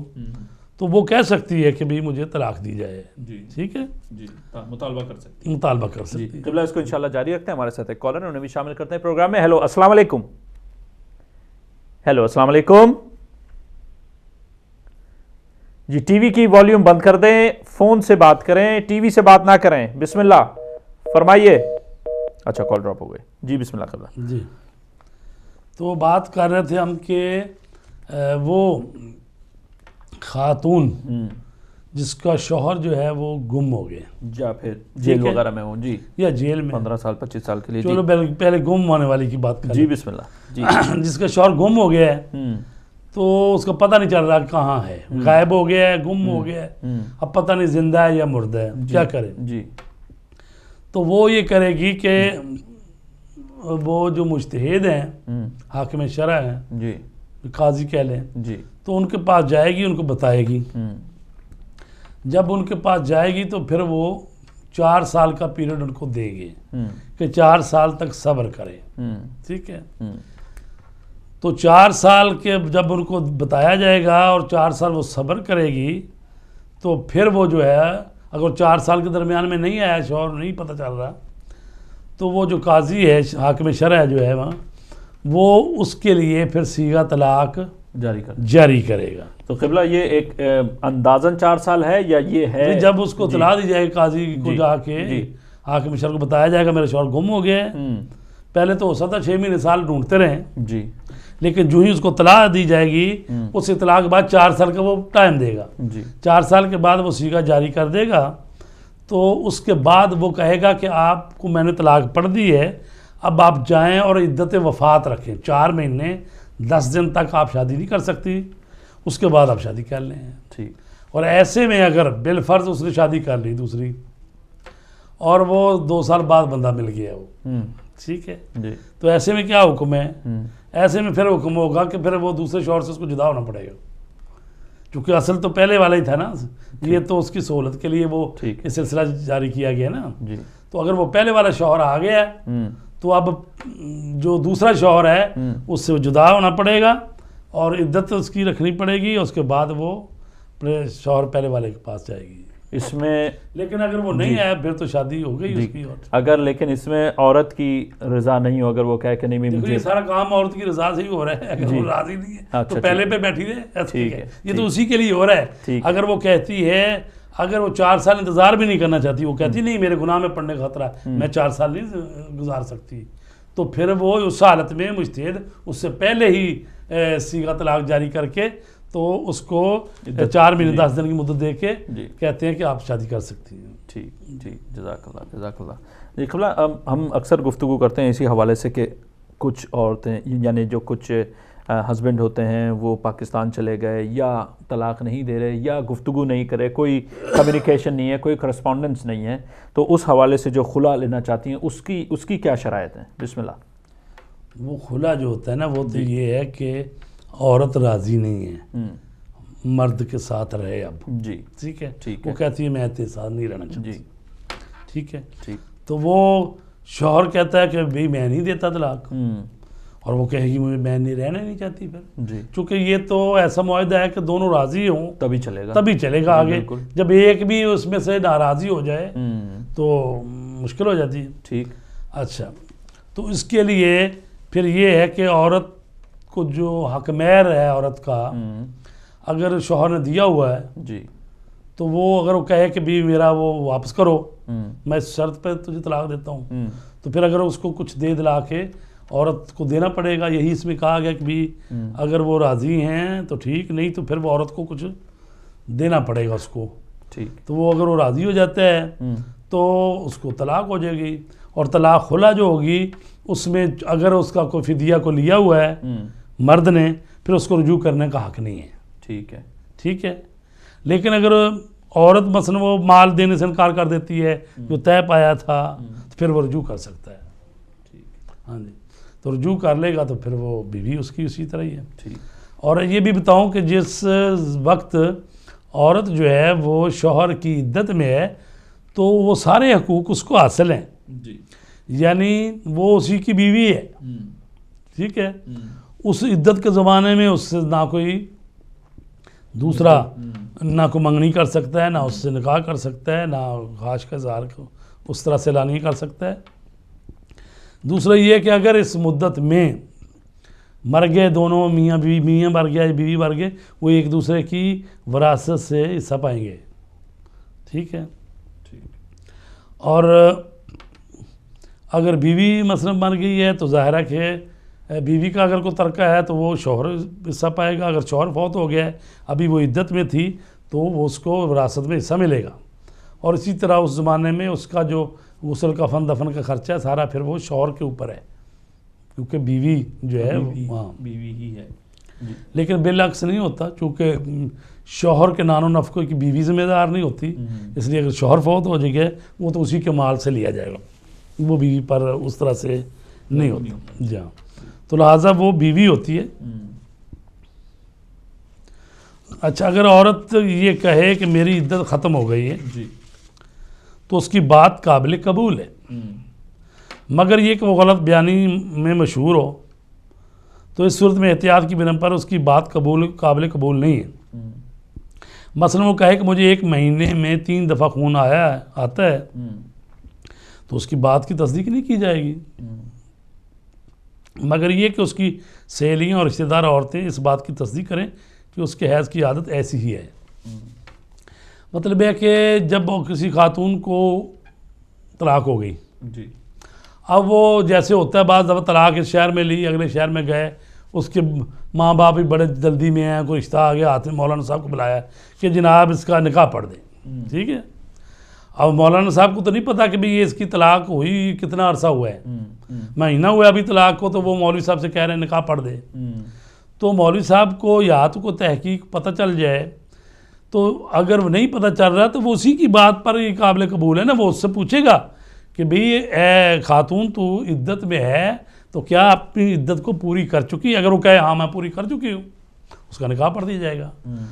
Speaker 2: तो वो कह सकती है कि भाई मुझे तलाक दी जाए।
Speaker 1: जी
Speaker 2: ठीक है,
Speaker 1: जी, मुतालबा कर सकते हैं।
Speaker 2: मुतालबा कर
Speaker 1: जी,
Speaker 2: सकती है।
Speaker 1: क़िबला इसको इंशाल्लाह जारी रखते हैं। हमारे साथ एक कॉलर है, उन्हें भी शामिल करते हैं प्रोग्राम में। हेलो, अस्सलाम वालेकुम। हेलो, अस्सलाम वालेकुम जी। टीवी की वॉल्यूम बंद कर दें, फोन से बात करें, टीवी से बात ना करें। बिस्मिल्लाह, फरमाइए। अच्छा, कॉल ड्रॉप हो गई जी। बिस्मिल्लाह क़िबला
Speaker 2: जी, तो बात कर रहे थे हम कि वो खातून जिसका शौहर जो है वो गुम हो गए
Speaker 1: या फिर जेल
Speaker 2: है।
Speaker 1: वगैरह में हो जी,
Speaker 2: या जेल में
Speaker 1: 15 साल 25 साल के लिए।
Speaker 2: चलो पहले गुम होने वाली की बात कर
Speaker 1: जी बिस्मिल्लाह जी।
Speaker 2: जिसका शौहर गुम हो गया है तो उसका पता नहीं चल रहा कहाँ है, गायब हो गया है, गुम हो गया है, अब पता नहीं जिंदा है या मुर्दा है, क्या करे
Speaker 1: जी।
Speaker 2: तो वो ये करेगी कि वो जो मुज्तहिद हैं, हाकिम शरअ हैं
Speaker 1: जी,
Speaker 2: काजी कह लें
Speaker 1: जी,
Speaker 2: तो उनके पास जाएगी, उनको बताएगी। जब उनके पास जाएगी तो फिर वो 4 साल का पीरियड उनको देंगे कि 4 साल तक सब्र करें। ठीक है, तो 4 साल के जब उनको बताया जाएगा और 4 साल वो सब्र करेगी तो फिर वो जो है, अगर 4 साल के दरमियान में नहीं आया शौहर, नहीं पता चल रहा, तो वो जो काजी है, हाकिम शरअ जो है वहाँ, वो उसके लिए फिर सीगा तलाक जारी करेगा।
Speaker 1: तो क़िबला ये एक अंदाजन 4 साल है या ये है
Speaker 2: जब उसको तला दी जाएगी काजी को, जाके हाकिम शरअ को बताया जाएगा मेरा शौहर गुम हो गया है। पहले तो हो सकता 6 महीने साल ढूंढते रहें
Speaker 1: जी,
Speaker 2: लेकिन जो ही उसको तलाक दी जाएगी उस इतलाक के बाद 4 साल का वो टाइम देगा
Speaker 1: जी।
Speaker 2: 4 साल के बाद वो सीगा जारी कर देगा। तो उसके बाद वो कहेगा कि आपको मैंने तलाक पढ़ दी है, अब आप जाएं और इद्दत वफ़ात रखें। 4 महीने 10 दिन तक आप शादी नहीं कर सकती, उसके बाद आप शादी कर लें।
Speaker 1: ठीक।
Speaker 2: और ऐसे में अगर बिलफर्ज उसने शादी कर ली दूसरी और वो 2 साल बाद बंदा मिल गया वो, ठीक है
Speaker 1: जी,
Speaker 2: तो ऐसे में क्या हुक्म है? ऐसे में फिर हुक्म होगा कि फिर वो दूसरे शौहर से उसको जुदा होना पड़ेगा, क्योंकि असल तो पहले वाला ही था ना, ये तो उसकी सहूलत के लिए वो ये सिलसिला जारी किया गया ना
Speaker 1: जी।
Speaker 2: तो अगर वो पहले वाला शौहर आ गया तो अब जो दूसरा शौहर है उससे वो जुदा होना पड़ेगा और इद्दत उसकी रखनी पड़ेगी, उसके बाद वो अपने शौहर पहले वाले के पास जाएगी।
Speaker 1: इसमें
Speaker 2: लेकिन अगर वो नहीं आया फिर तो शादी हो गई उसकी। और
Speaker 1: अगर लेकिन इसमें औरत की रजा नहीं हो, अगर वो कहे कि नहीं मैं मुझे,
Speaker 2: ये सारा काम औरत की रजा से ही हो रहा है। अगर वो राजी नहीं है
Speaker 1: अच्छा,
Speaker 2: तो पहले पे बैठी रहे,
Speaker 1: ठीक है,
Speaker 2: ये तो उसी के लिए हो रहा है। अगर वो कहती है, अगर वो 4 साल इंतजार भी नहीं करना चाहती, वो कहती नहीं मेरे गुनाह में पड़ने का खतरा, मैं 4 साल नहीं गुजार सकती, तो फिर वो उस हालत में मुज्तहिद उससे पहले ही सीगा तलाक जारी करके तो उसको 4 महीने 10 दिन की मुद्दत दे के कहते हैं कि आप शादी कर सकती हैं।
Speaker 1: ठीक ठीक, जज़ाकल्लाह जज़ाकल्लाह जी। क़िबला हम अक्सर गुफ्तगू करते हैं इसी हवाले से कि कुछ औरतें यानी जो कुछ हस्बैंड होते हैं वो पाकिस्तान चले गए या तलाक नहीं दे रहे या गुफ्तगू नहीं करे, कोई कम्युनिकेशन नहीं है, कोई करस्पॉन्डेंस नहीं है, तो उस हवाले से जो खुला लेना चाहती हैं उसकी क्या शराइत है? बिस्मिल्लाह।
Speaker 2: वो खुला जो होता है ना वो तो ये है कि औरत राज़ी नहीं है मर्द के साथ रहे अब
Speaker 1: जी,
Speaker 2: ठीक है,
Speaker 1: ठीक
Speaker 2: वो
Speaker 1: है,
Speaker 2: कहती है मैं तेरे साथ नहीं रहना चाहती
Speaker 1: जी,
Speaker 2: ठीक है,
Speaker 1: ठीक,
Speaker 2: तो वो शौहर कहता है कि भाई मैं नहीं देता तलाक, और वो कहेगी मुझे मैं नहीं रहना नहीं चाहती फिर
Speaker 1: जी,
Speaker 2: चूँकि ये तो ऐसा मुआहदा है कि दोनों राज़ी हों
Speaker 1: तभी चलेगा
Speaker 2: आगे। जब एक भी उसमें से नाराज़ी हो जाए तो मुश्किल हो जाती है।
Speaker 1: ठीक।
Speaker 2: अच्छा, तो इसके लिए फिर ये है कि औरत को जो हकमैर है औरत का, अगर शौहर ने दिया हुआ है
Speaker 1: जी,
Speaker 2: तो वो अगर वो कहे कि भी मेरा वो वापस करो, मैं इस शर्त पे तुझे तलाक देता हूँ, तो फिर अगर उसको कुछ दे दिला के औरत को देना पड़ेगा। यही इसमें कहा गया कि भी अगर वो राज़ी हैं तो ठीक, नहीं तो फिर वो औरत को कुछ देना पड़ेगा उसको।
Speaker 1: ठीक।
Speaker 2: तो वो अगर वो राज़ी हो जाता है तो उसको तलाक हो जाएगी। और तलाक खुला जो होगी उसमें अगर उसका कोई फिदिया को लिया हुआ है मर्द ने, फिर उसको रुजू करने का हक नहीं है।
Speaker 1: ठीक है,
Speaker 2: ठीक है। लेकिन अगर औरत मसलन वो माल देने से इनकार कर देती है जो तय पाया था, तो फिर वो रुजू कर सकता है।
Speaker 1: ठीक।
Speaker 2: हाँ जी, तो रुजू कर लेगा तो फिर वो बीवी उसकी उसी तरह ही है।
Speaker 1: ठीक।
Speaker 2: और ये भी बताऊं कि जिस वक्त औरत जो है वो शौहर की इद्दत में है तो वो सारे हकूक़ उसको हासिल हैं
Speaker 1: जी,
Speaker 2: यानी वो उसी की बीवी है। ठीक है, उस इद्दत के ज़माने में उससे ना कोई दूसरा ना को मंगनी कर सकता है, ना उससे निकाह कर सकता है, ना खाश का इज़हार को उस तरह से नहीं कर सकता है। दूसरा ये है कि अगर इस मुद्दत में मर गए दोनों, मियाँ बीवी, मियाँ मर गया या बीवी मर गए, वो एक दूसरे की वरासत से हिस्सा पाएंगे। ठीक है। और अगर बीवी मसलन मर गई है तो ज़ाहिर है कि बीवी का अगर कोई तरका है तो वो शौहर हिस्सा पाएगा। अगर शौहर फौत हो गया है, अभी वो इद्दत में थी, तो वो उसको विरासत में हिस्सा मिलेगा। और इसी तरह उस ज़माने में उसका जो गुस्ल कफन दफन का खर्चा है सारा फिर वो शौहर के ऊपर है, क्योंकि बीवी जो है
Speaker 1: बीवी ही है।
Speaker 2: लेकिन बिलअक्स नहीं होता, चूँकि शौहर के नानो नफ़क़ों की बीवी ज़िम्मेदार नहीं होती, इसलिए अगर शौहर फौत हो जाएगा वो तो उसी के माल से लिया जाएगा, वो बीवी पर उस तरह से नहीं होता। जी हाँ, तो लिहाजा वो बीवी होती है। अच्छा, अगर औरत ये कहे कि मेरी इद्दत ख़त्म हो गई है
Speaker 1: जी,
Speaker 2: तो उसकी बात काबिल कबूल है, मगर ये कि वो गलत बयानी में मशहूर हो, तो इस सूरत में एहतियात की बिना पर उसकी बात काबिल कबूल नहीं है। मसलन वो कहे कि मुझे 1 महीने में 3 दफ़ा खून आता है, तो उसकी बात की तस्दीक नहीं की जाएगी, मगर ये कि उसकी सहेलियाँ और रिश्तेदार औरतें इस बात की तस्दीक करें कि उसके हैज़ की आदत ऐसी ही है। मतलब है कि जब किसी खातून को तलाक हो गई
Speaker 1: जी,
Speaker 2: अब वो जैसे होता है बाज़ दफ़ा तलाक इस शहर में ली, अगले शहर में गए, उसके माँ बाप भी बड़े जल्दी में हैं, कोई रिश्ता आ गया, हाथ में मौलाना साहब को बुलाया कि जनाब इसका निकाह पढ़ दें। ठीक है। अब मौलाना साहब को तो नहीं पता कि भाई ये इसकी तलाक हुई कितना अरसा हुआ है, महीना हुआ अभी तलाक को, तो वो मौलवी साहब से कह रहे हैं निकाह पढ़ दे। तो मौलवी साहब को या तो को तहकीक पता चल जाए, तो अगर नहीं पता चल रहा तो वो उसी की बात पर ये काबिल कबूल है ना, वो उससे पूछेगा कि भाई ए खातून तू इद्दत में है तो क्या अपनी इद्दत को पूरी कर चुकी? अगर वो कहे हाँ मैं पूरी कर चुकी हूँ, उसका निकाह पढ़ दिया जाएगा।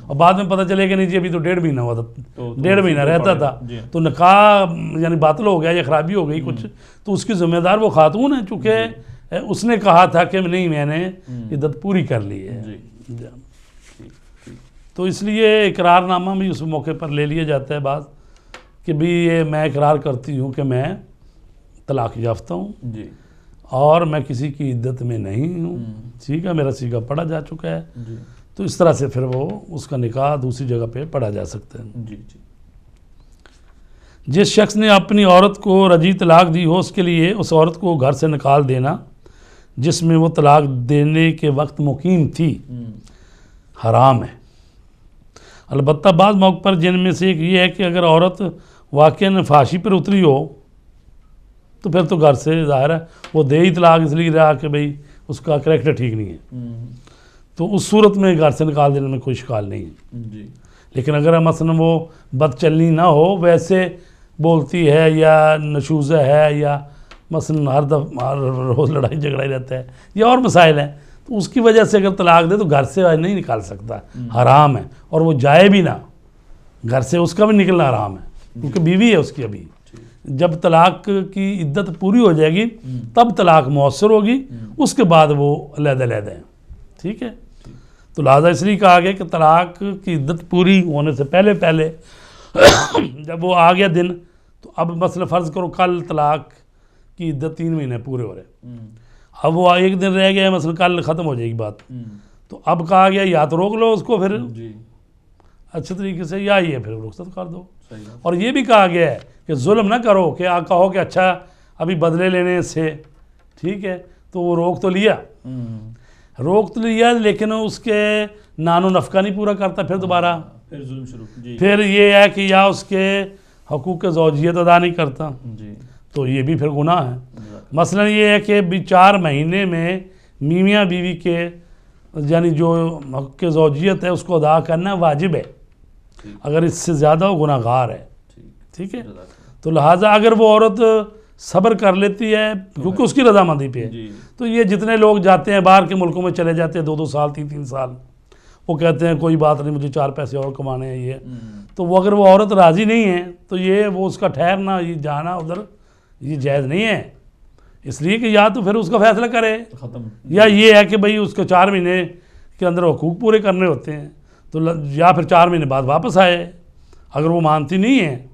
Speaker 2: और बाद में पता चलेगा नहीं जी अभी तो 1.5 महीना हुआ था, तो 1.5 महीना रहता था, तो निकाह यानी बातिल हो गया या खराबी हो गई कुछ, तो उसकी जिम्मेदार वो खातून है, चूँकि उसने कहा था कि नहीं मैंने इद्दत पूरी कर ली है। तो इसलिए इकरारनामा भी उस मौके पर ले लिया जाता है बात कि भाई ये मैं इकरार करती हूँ कि मैं तलाक याफ्ता हूँ और मैं किसी की इद्दत में नहीं हूँ। ठीक है, मेरा सीगा पढ़ा जा चुका है। तो इस तरह से फिर वो उसका निकाह दूसरी जगह पे पढ़ा जा सकता है। जिस शख्स ने अपनी औरत को रजी तलाक दी हो उसके लिए उस औरत को घर से निकाल देना जिसमें वो तलाक देने के वक्त मुकीम थी हराम है। अलबत्ता बाज़ मौक़ पर जिनमें से एक ये है कि अगर औरत वाक़ई फांसी पर उतरी हो तो फिर तो घर से ज़ाहिर है वो दे ही तलाक इसलिए रहा कि भाई उसका करैक्टर ठीक नहीं है, तो उस सूरत में घर से निकाल देने में कोई शिकाल नहीं है। लेकिन अगर मसलन वो बदचलनी ना हो, वैसे बोलती है या नशूज़ा है या मसलन हर रोज़ लड़ाई झगड़ा ही रहता है या और मसाइल हैं, तो उसकी वजह से अगर तलाक दे तो घर से नहीं निकाल सकता, हराम है। और वो जाए भी ना घर से, उसका भी निकलना हराम है, क्योंकि बीवी है उसकी। अभी जब तलाक की इद्दत पूरी हो जाएगी तब तलाक मौसर होगी, उसके बाद वो अलग-अलग हैं। ठीक है। तो लिहाजा इसलिए कहा गया कि तलाक की इद्दत पूरी होने से पहले पहले जब वो आ गया दिन, तो अब मसला फ़र्ज़ करो कल तलाक की इद्दत 3 महीने पूरे हो रहे, अब वो 1 दिन रह गया, मसलन कल ख़त्म हो जाएगी बात, तो अब कहा गया या तो रोक लो उसको फिर अच्छे तरीके से, या ये फिर रुख्सत कर दो। और ये भी कहा गया है कि जुल्म ना करो कि कहो कि अच्छा अभी बदले लेने से, ठीक है, तो वो रोक तो लिया लेकिन उसके नानो नफ़का नहीं पूरा करता, फिर दोबारा
Speaker 1: फिर जुल्म शुरू।
Speaker 2: फिर ये है कि या उसके हकूक़ ज़ौजियत अदा नहीं करता, तो ये भी फिर गुनाह है। मसलन ये है कि 4 महीने में मियाँ बीवी के यानी जो हक़ ज़ौजियत है उसको अदा करना वाजिब है, अगर इससे ज़्यादा वो गुनाहगार है। ठीक है। तो लिहाजा अगर वो औरत सब्र कर लेती है क्योंकि उसकी रजामंदी पे है, तो ये जितने लोग जाते हैं बाहर के मुल्कों में चले जाते हैं 2-2 साल 3-3 साल, वो कहते हैं कोई बात नहीं मुझे 4 पैसे और कमाने हैं ये, तो वो अगर वो औरत राज़ी नहीं है तो ये वो उसका ठहरना ये जाना उधर ये जायज़ नहीं है। इसलिए कि या तो फिर उसका फ़ैसला करे, या ये है कि भाई उसको 4 महीने के अंदर हकूक़ पूरे करने होते हैं, तो या फिर 4 महीने बाद वापस आए। अगर वो मानती नहीं है,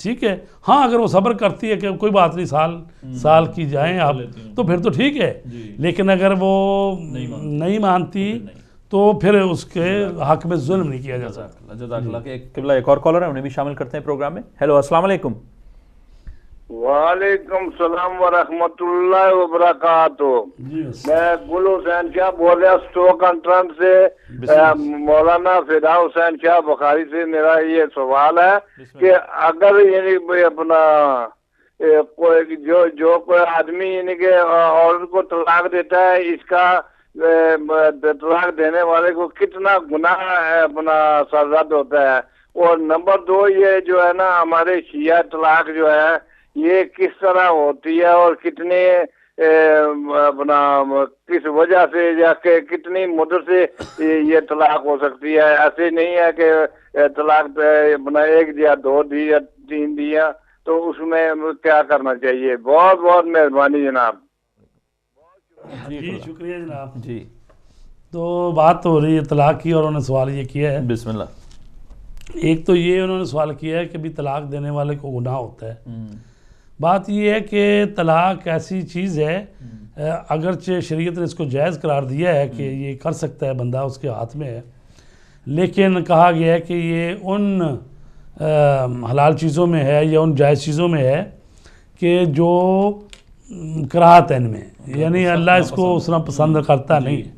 Speaker 2: ठीक है, हाँ अगर वो सब्र करती है कि कोई बात नहीं, साल की जाएं आप, तो फिर तो ठीक है। लेकिन अगर वो नहीं मानती तो फिर उसके हक में जुल्म नहीं किया जा सकता।
Speaker 1: किबला एक और कॉलर है, उन्हें भी शामिल करते हैं प्रोग्राम में। हेलो, अस्सलाम वालेकुम।
Speaker 5: वालेकुम सलाम व रहमतुल्लाहि व बरकातुहू। मैं गुल हुसैन शाह बोल रहा स्टोक एंट्रेंस से। मौलाना फिदा हुसैन शाह बुखारी से मेरा ये सवाल है कि अगर यानी अपना कोई जो कोई आदमी यानी कि औरत को तलाक देता है, इसका तलाक देने वाले को कितना गुनाह अपना सरजद होता है। और नंबर 2 ये जो है ना हमारे शिया तलाक जो है ये किस तरह होती है और कितने अपना किस वजह से या कितनी मुद्दत से ये तलाक हो सकती है। ऐसे नहीं है कि तलाक अपना 1 दिया 2 दी या 3 दिया, तो उसमें क्या करना चाहिए। बहुत बहुत मेहरबानी जनाब।
Speaker 2: जी शुक्रिया जनाब।
Speaker 1: जी,
Speaker 2: तो बात हो रही है तलाक की और उन्होंने सवाल ये किया है।
Speaker 1: बिस्मिल्लाह।
Speaker 2: एक तो ये उन्होंने सवाल किया है कि भी तलाक देने वाले को गुनाह होता है। बात ये है कि तलाक ऐसी चीज़ है, अगरचे शरीयत ने इसको जायज़ करार दिया है कि ये कर सकता है बंदा, उसके हाथ में है, लेकिन कहा गया है कि ये उन हलाल चीज़ों में है या उन जायज़ चीज़ों में है कि जो कराहत है इनमें, यानी अल्लाह इसको उतना पसंद करता नहीं है।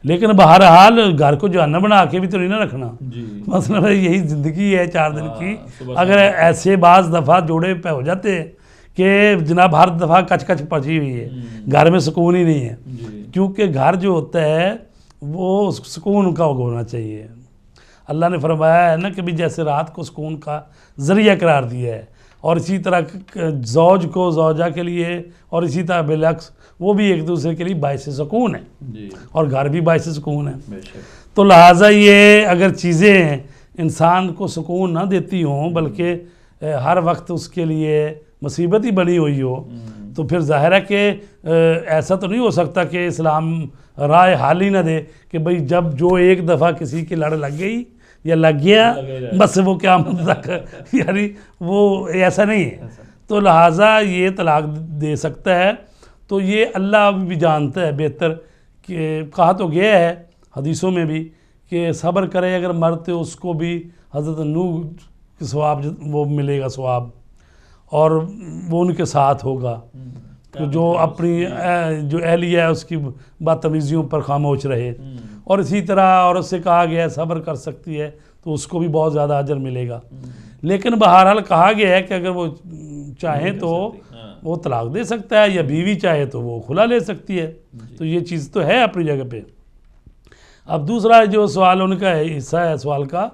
Speaker 2: लेकिन बहरहाल घर को जहन्नम बना के भी तो नहीं ना रखना, मतलब यही ज़िंदगी है 4 दिन की। अगर ऐसे बाज़ दफ़ा जोड़े पे हो जाते कि जनाब हर दफ़ा कच कच पची हुई है, घर में सुकून ही नहीं है, क्योंकि घर जो होता है वो सुकून का होना चाहिए। अल्लाह ने फरमाया है ना कि भी जैसे रात को सुकून का ज़रिया करार दिया है, और इसी तरह ज़ौज को ज़ौजा के लिए, और इसी तरह बिलक्स वो भी एक दूसरे के लिए बाइस सुकून है, और घर भी बाइस सुकून है। तो लिहाजा ये अगर चीज़ें इंसान को सुकून ना देती हों बल्कि हर वक्त उसके लिए मुसीबत ही बनी हुई हो, तो फिर ज़ाहिर है कि ऐसा तो नहीं हो सकता कि इस्लाम राय हाल ही ना दे कि भाई जब जो एक दफ़ा किसी की लड़ लग गई या लग गया बस वो क्या तक, यानी वो ऐसा नहीं है। तो लिहाजा ये तलाक दे सकता है, तो ये अल्लाह भी जानता है बेहतर। कि कहा तो गया है हदीसों में भी कि सब्र करे अगर मरते उसको भी हज़रत नूह के सवाब वो मिलेगा सवाब, और वो उनके साथ होगा। तो जो अपनी जो एहलिया है उसकी बदतमीज़ियों पर खामोश रहे। और इसी तरह औरत से कहा गया है सब्र कर सकती है तो उसको भी बहुत ज़्यादा अजर मिलेगा। लेकिन बहरहाल कहा गया है कि अगर वो चाहे तो वो तलाक दे सकता है, या बीवी चाहे तो वो खुला ले सकती है। तो ये चीज़ तो है अपनी जगह पे। अब दूसरा जो सवाल उनका है, हिस्सा है सवाल का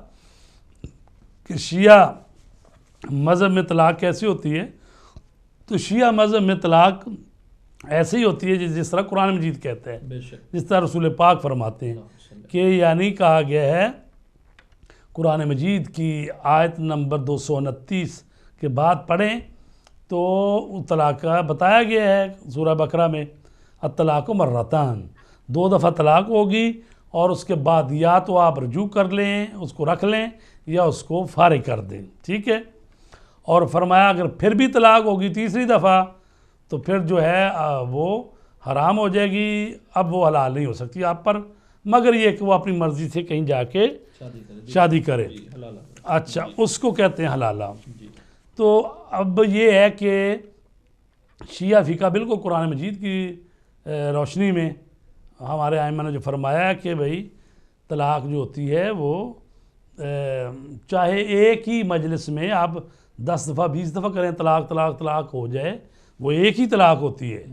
Speaker 2: कि शिया मज़हब में तलाक कैसी होती है। तो शिया मज़हब में तलाक ऐसे ही होती है जिस तरह कुरान मजीद कहते हैं, जिस तरह रसूल पाक फरमाते हैं कि यानी कहा गया है कुरान मजीद की आयत नंबर 229 के बाद पढ़ें तो तलाक का बताया गया है सूरह बकरा में, अत्तलाक़ु मर्रतान, 2 दफ़ा तलाक होगी और उसके बाद या तो आप रजू कर लें, उसको रख लें, या उसको फारिग कर दें, ठीक है। और फरमाया अगर फिर भी तलाक होगी 3री दफ़ा तो फिर जो है वो हराम हो जाएगी, अब वो हलाल नहीं हो सकती आप पर, मगर ये कि वो अपनी मर्ज़ी से कहीं जाके शादी करे। अच्छा, उसको कहते हैं हलाला। तो अब ये है कि शिया फ़िक़ा बिल्कुल कुरान मजीद की रोशनी में हमारे आइमा ने जो फरमाया है कि भाई तलाक जो होती है वो चाहे एक ही मजलिस में आप 10 दफ़ा 20 दफ़ा करें तलाक तलाक तलाक हो जाए, वो एक ही तलाक होती है।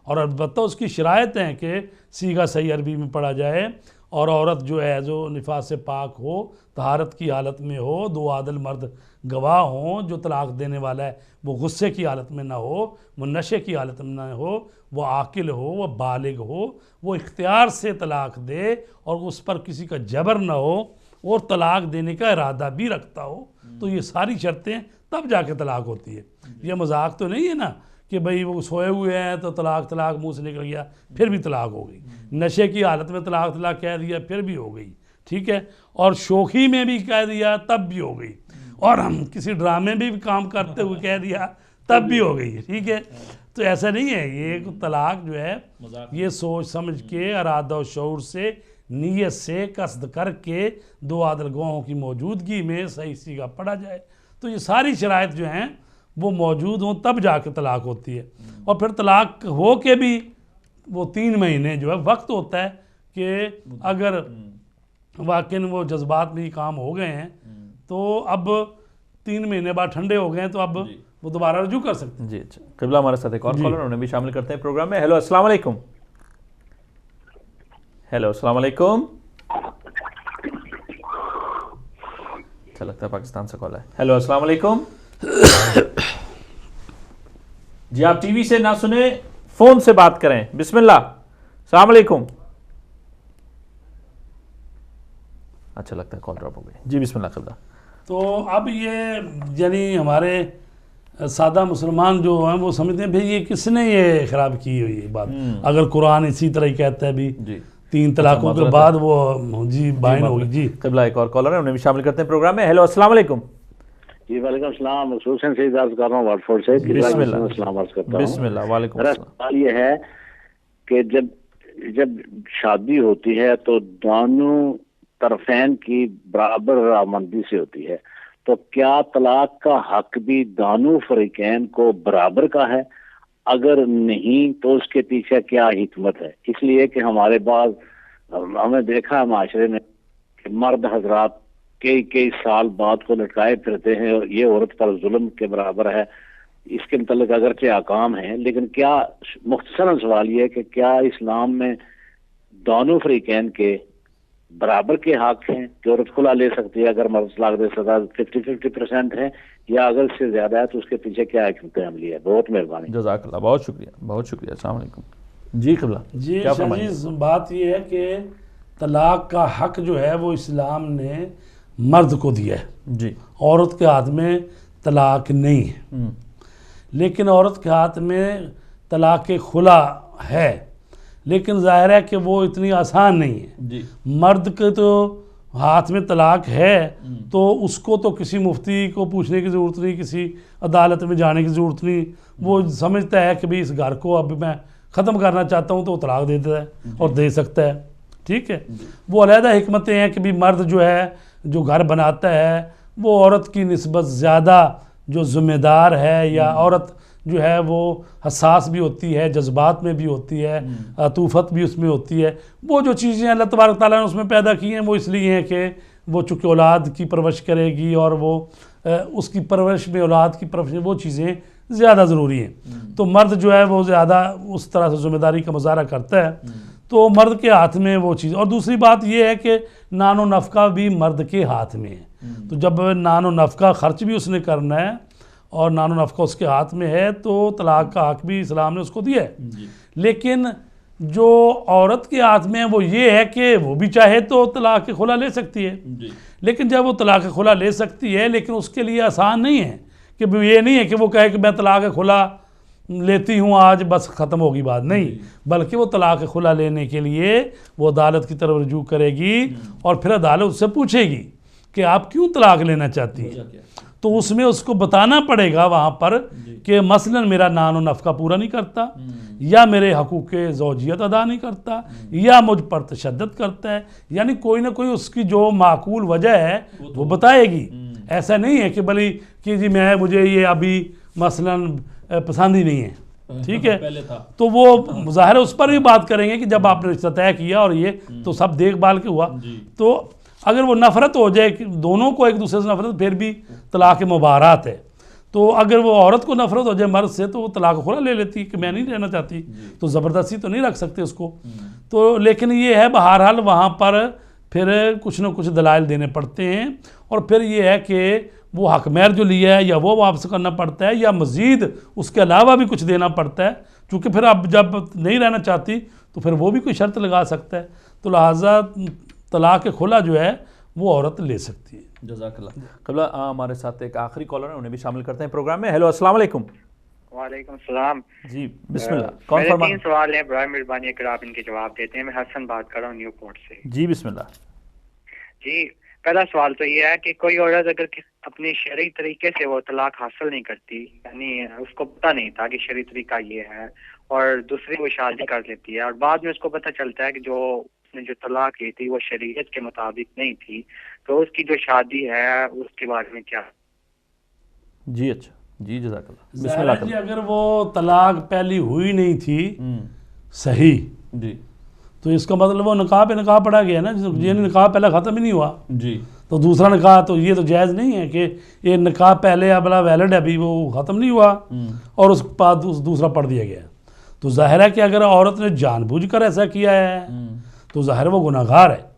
Speaker 2: और अलबत्ता उसकी शराइत हैं कि सीगा सही अरबी में पढ़ा जाए, और औरत जो है जो निफास से पाक हो, तहारत की हालत में हो, 2 आदल मर्द गवाह हों, जो तलाक देने वाला है वो गुस्से की हालत में ना हो, वो नशे की हालत में ना हो, वो आकिल हो, वो बालिग हो, वो इख्तियार से तलाक दे और उस पर किसी का जबर ना हो, और तलाक देने का इरादा भी रखता हो। तो ये सारी शर्तें तब जाके तलाक होती है। ये मजाक तो नहीं है ना कि भाई वो सोए हुए हैं तो तलाक तलाक मुंह से निकल गया फिर भी तलाक हो गई, नशे की हालत में तलाक तलाक कह दिया फिर भी हो गई, ठीक है, और शोखी में भी कह दिया तब भी हो गई, और हम किसी ड्रामे में भी काम करते हुए कह दिया तब भी हो गई, ठीक है। तो ऐसा नहीं है, ये तलाक जो है ये सोच समझ के इरादा और शऊर से नीयत से कसद करके दो आदल गवाहों की मौजूदगी में सही सीगा पढ़ा जाए, तो ये सारी शराइत जो हैं वो मौजूद हों तब जाके तलाक होती है। और फिर तलाक हो के भी वो 3 महीने जो है वक्त होता है कि अगर वाकई वो जज्बात में ही काम हो गए हैं तो अब 3 महीने बाद ठंडे हो गए हैं तो अब वो दोबारा रजू कर सकते हैं।
Speaker 1: जी अच्छा, क़िबला हमारे साथ एक और कॉलर, उन्हें भी शामिल करते हैं प्रोग्राम में। हेलो अस्सलाम वालेकुम। हेलो अस्सलाम वालेकुम। अच्छा लगता है पाकिस्तान से कॉल है। हेलो अस्सलाम वालेकुम। जी आप टीवी से ना सुने, फोन से बात करें। बिस्मिल्लाह। अस्सलाम वालेकुम। अच्छा लगता है कॉल ड्रॉप हो गई। जी बिस्मिल्लाह क़िबला।
Speaker 2: तो अब ये यानी हमारे सादा मुसलमान जो हैं वो समझते हैं भाई ये किसने ये खराब की हुई है बात, अगर कुरान इसी तरह ही कहता है भी
Speaker 1: जी
Speaker 2: 3 तलाकों के बाद वो जी बाइन होगी। जी
Speaker 1: क़िबला एक और कॉलर है, उन्हें भी शामिल करते हैं प्रोग्राम में। हेलो अस्सलाम वालेकुम।
Speaker 6: जी वालेकुम सलाम, हुसैन सईद अर्ज कर रहा हूँ वाटफोर्ड से।
Speaker 1: बिस्मिल्लाह।
Speaker 6: सलाम अर्ज करता हूँ।
Speaker 1: बिस्मिल्लाह। वालेकुम
Speaker 6: मेरा
Speaker 1: अस्सलाम।
Speaker 6: सवाल ये है कि जब शादी होती है तो दोनों तरफैन की बराबर रजामंदी से होती है, तो क्या तलाक का हक भी दोनों फरीकैन को बराबर का है? अगर नहीं तो उसके पीछे क्या हिकमत है? इसलिए कि हमारे पास हमें देखा है माशरे में कि मर्द हजरात कई साल बाद को लटकाए फिरते हैं और ये औरत पर जुल्म के बराबर है। इसके मतलब अगरचे अकाम है, लेकिन क्या मुख्तसरन सवाल ये है कि क्या इस्लाम में दोनों फरीकैन के बराबर के हक हैं कि औरत खुला ले सकती है अगर मर्द तलाक दे सकता है? 50-50% है या अगर इससे ज्यादा है तो उसके पीछे क्या हिकमत अमली है? बहुत मेहरबानी।
Speaker 1: जज़ाकल्लाह, बहुत शुक्रिया, बहुत शुक्रिया। अस्सलाम वालेकुम। जी क़िबला
Speaker 2: जी
Speaker 1: क्या
Speaker 2: शजीज़, बात ये है कि तलाक का हक जो है वो इस्लाम ने मर्द को दिया है
Speaker 1: जी।
Speaker 2: औरत के हाथ में तलाक नहीं है, लेकिन औरत के हाथ में तलाक खुला है, लेकिन जाहिर है कि वो इतनी आसान नहीं है
Speaker 1: जी।
Speaker 2: मर्द के तो हाथ में तलाक है तो उसको तो किसी मुफ्ती को पूछने की ज़रूरत नहीं, किसी अदालत में जाने की ज़रूरत नहीं। वो समझता है कि भाई इस घर को अब मैं ख़त्म करना चाहता हूँ तो तलाक दे देता है और दे सकता है, ठीक है। वो अलहदा हिकमतें हैं कि भाई मर्द जो है जो घर बनाता है वो औरत की निस्बत ज़्यादा जो ज़िम्मेदार है, या औरत जो है वो हसास भी होती है, जज्बात में भी होती है, अतूफ़त भी उसमें होती है। वो जो चीज़ें अल्लाह तबारक तआला ने उसमें पैदा की हैं वो इसलिए हैं कि वो चूँकि औलाद की परवरिश करेगी और वो उसकी परवरिश में औलाद की परवरिश वो चीज़ें ज़्यादा ज़रूरी हैं। तो मर्द जो है वो ज़्यादा उस तरह से ज़िम्मेदारी का मुज़ाहरा करता है, तो मर्द के हाथ में वो चीज़। और दूसरी बात ये है कि नानो नफ़का भी मर्द के हाथ में है, तो जब नानो नफ़का ख़र्च भी उसने करना है और नानो नफ़का उसके हाथ में है तो तलाक का हक भी इस्लाम ने उसको दिया है। लेकिन जो औरत के हाथ में है वो ये है कि वो भी चाहे तो तलाक खुला ले सकती है, लेकिन जब वो तलाक खुला ले सकती है लेकिन उसके लिए आसान नहीं है कि ये नहीं है कि वो कहे कि मैं तलाक खुला लेती हूँ आज बस ख़त्म होगी बात, नहीं, बल्कि वो तलाक खुला लेने के लिए वो अदालत की तरफ रुजू करेगी और फिर अदालत उससे पूछेगी कि आप क्यों तलाक लेना चाहती हैं। तो उसमें उसको बताना पड़ेगा वहाँ पर कि मसलन मेरा नानो नफ़का पूरा नहीं करता, या मेरे हकूक़ ज़ौजियत अदा नहीं करता, या मुझ पर तशद्दुद करता है, यानी कोई ना कोई उसकी जो माकूल वजह है वो बताएगी। ऐसा नहीं है कि भले कि जी मुझे ये अभी मसलन पसंद ही नहीं है, ठीक है, पहले था तो वो ज़ाहिर उस पर भी बात करेंगे कि जब आपने रिश्ता तय किया और ये तो सब देखभाल के हुआ, तो अगर वो नफ़रत हो जाए दोनों को एक दूसरे से नफ़रत, फिर भी तलाक मुबारात है। तो अगर वो औरत को नफ़रत हो जाए मर्द से तो वो तलाक खुला ले लेती कि मैं नहीं रहना चाहती, तो ज़बरदस्ती तो नहीं रख सकते उसको। तो लेकिन ये है बहरहाल वहाँ पर फिर कुछ न कुछ दलाइल देने पड़ते हैं, और फिर ये है कि वो हक महर जो लिया है या वो वापस करना पड़ता है या मज़ीद उसके अलावा भी कुछ देना पड़ता है, क्योंकि फिर अब जब नहीं रहना चाहती तो फिर वो भी कोई शर्त लगा सकता है। तो लिहाजा तलाक खुला जो है वो औरत ले सकती है।
Speaker 1: जज़ाकल्लाह। क़िबला हमारे साथ एक आखिरी कॉलर है, उन्हें भी शामिल करते हैं प्रोग्राम में। हेलो अस्सलाम वालेकुम।
Speaker 7: वालेकुम सलाम
Speaker 1: जी बिस्मिल्लाह। कौन
Speaker 7: मेरे
Speaker 1: फरमा?
Speaker 7: 3 सवाल हैं, बड़ा मेहरबानी अगर आप इनके जवाब देते हैं। मैं हसन बात कर रहा हूँ न्यूपोर्ट से।
Speaker 1: जी बिस्मिल्लाह।
Speaker 7: जी, पहला सवाल तो ये है कि कोई औरत अगर अपने शरई तरीके से वो तलाक हासिल नहीं करती, यानी उसको पता नहीं था कि शरई तरीका ये है, और दूसरी वो शादी कर लेती है और बाद में उसको पता चलता है कि जो उसने जो तलाक ली थी वो शरीयत के मुताबिक नहीं थी, तो उसकी जो शादी है उसके बारे में क्या?
Speaker 1: जी अच्छा, जी जज़ाकल्लाह।
Speaker 2: ज़ाहिर है जी, अगर वो तलाक पहली हुई नहीं थी सही,
Speaker 1: जी
Speaker 2: तो इसका मतलब वो निकाह पे निकाह पड़ा गया ना, ये निकाह पहला ख़त्म ही नहीं हुआ,
Speaker 1: जी
Speaker 2: तो दूसरा निकाह तो ये तो जायज़ नहीं है कि ये निकाह पहले अबला वैलिड है, अभी वो ख़त्म नहीं हुआ और उसके बाद दूसरा पढ़ दिया गया। तो ज़ाहिर है कि अगर औरत ने जानबूझकर ऐसा किया है तो ज़ाहिर वो गुनाहगार है,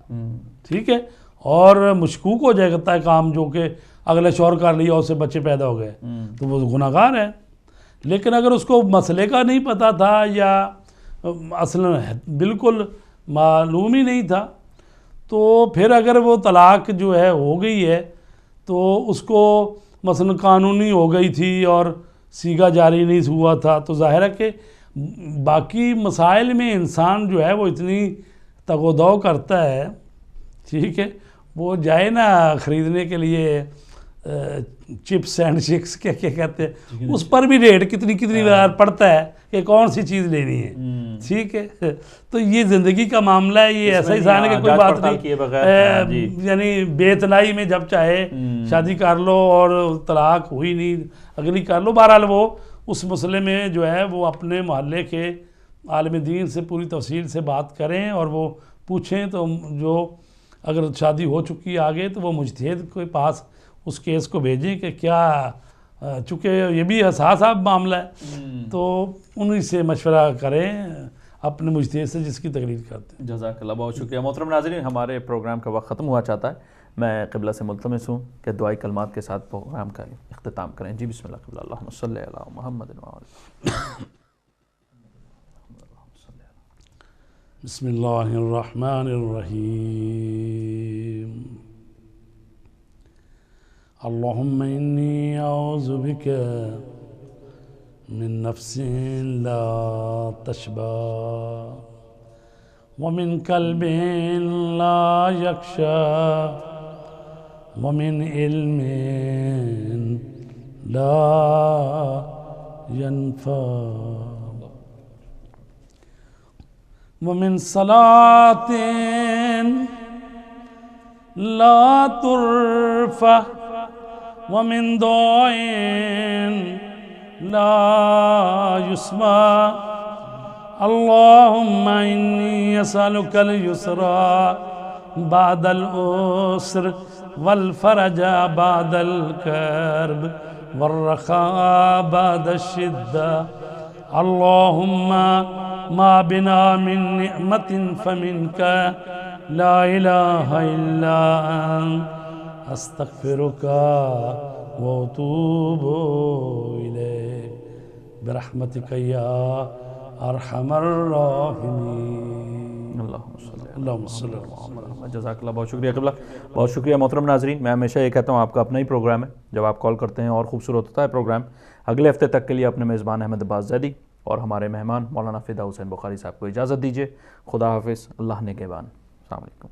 Speaker 2: ठीक है, और मशकूक हो जाता है काम जो कि अगले शौहर कर लिया उससे बच्चे पैदा हो गए तो वो गुनाहगार है। लेकिन अगर उसको मसले का नहीं पता था या असलन बिल्कुल मालूम ही नहीं था, तो फिर अगर वो तलाक जो है हो गई है तो उसको मसलन कानूनी हो गई थी और सीगा जारी नहीं हुआ था, तो ज़ाहिर है कि बाकी मसाइल में इंसान जो है वो इतनी तगोदौ करता है, ठीक है, वो जाए ना ख़रीदने के लिए चिप्स एंड चिक्स क्या क्या कहते हैं, उस पर भी रेट कितनी कितनी बार पड़ता है कि कौन सी चीज़ लेनी है, ठीक है। तो ये ज़िंदगी का मामला है, ये ऐसा इंसान है कि कोई बात नहीं, यानी बेतनाई में जब चाहे शादी कर लो और तलाक हुई नहीं अगली कर लो, बहरहाल वो उस मसले में जो है वो अपने मोहल्ले के आलिम दीन से पूरी तफसील से बात करें और वो पूछें, तो जो अगर शादी हो चुकी है आगे तो वो मुजतहिद के पास उस केस को भेजें कि क्या, चूँकि ये भी हसास मामला है तो उन्हीं से मशवरा करें अपने मुजतहिद से जिसकी तकरीर करते हैं।
Speaker 1: जज़ाकल्लाह, बहुत शुक्रिया। मोहतरम नाज़रीन, हमारे प्रोग्राम का वक्त ख़त्म हुआ चाहता है, मैं क़िबला से मुल्तमिस हूँ कि दुआई कलमात के साथ प्रोग्राम का इख्तिताम करें। जी बिस्मिल्लाह, क़िबला अल्लाहुम्मा सल्लि अला मुहम्मद व आलि
Speaker 2: बिस्मिल्लाहिर्रहमानिर्रहीम। अल्लाहुम्मा इन्नी औज़ु बिका मिन नफ्सिन ला तशबा व मिन क़ल्बिन ला यख्शा व मिन इल्मिन ला यनफ़ा वमिन सलातिन ला तुरफ़ा वमिन दुआइन ला युस्मा। अल्लाहुम्मा इन्नी असअलुकल युस्रा बादल उस्र वल फरजा बादल कर्ब वर्रखा बादल शिद्दा। अल्लाहुम्मा मा बिना मिन निअमतिन फमिनका ला इलाहा इल्ला अंत अस्तगफिरुका व अतूबु इलैक बिरहमतिका या अरहमर राहिमीन।
Speaker 1: जज़ाकल्लाह, बहुत शुक्रिया क़िबला, बहुत शुक्रिया। मोहतरम नाज़रीन, मैं हमेशा ये कहता हूँ आपका अपना ही प्रोग्राम है, जब आप कॉल करते हैं और ख़ूबसूरत होता है प्रोग्राम। अगले हफ्ते तक के लिए अपने मेज़बान अहमद अब्बास ज़ैदी और हमारे मेहमान मौलाना फ़िदा हुसैन बुखारी साहब को इजाज़त दीजिए। खुदा हाफ़िज़, अल्लाह ने के बान। अस्सलाम वालेकुम।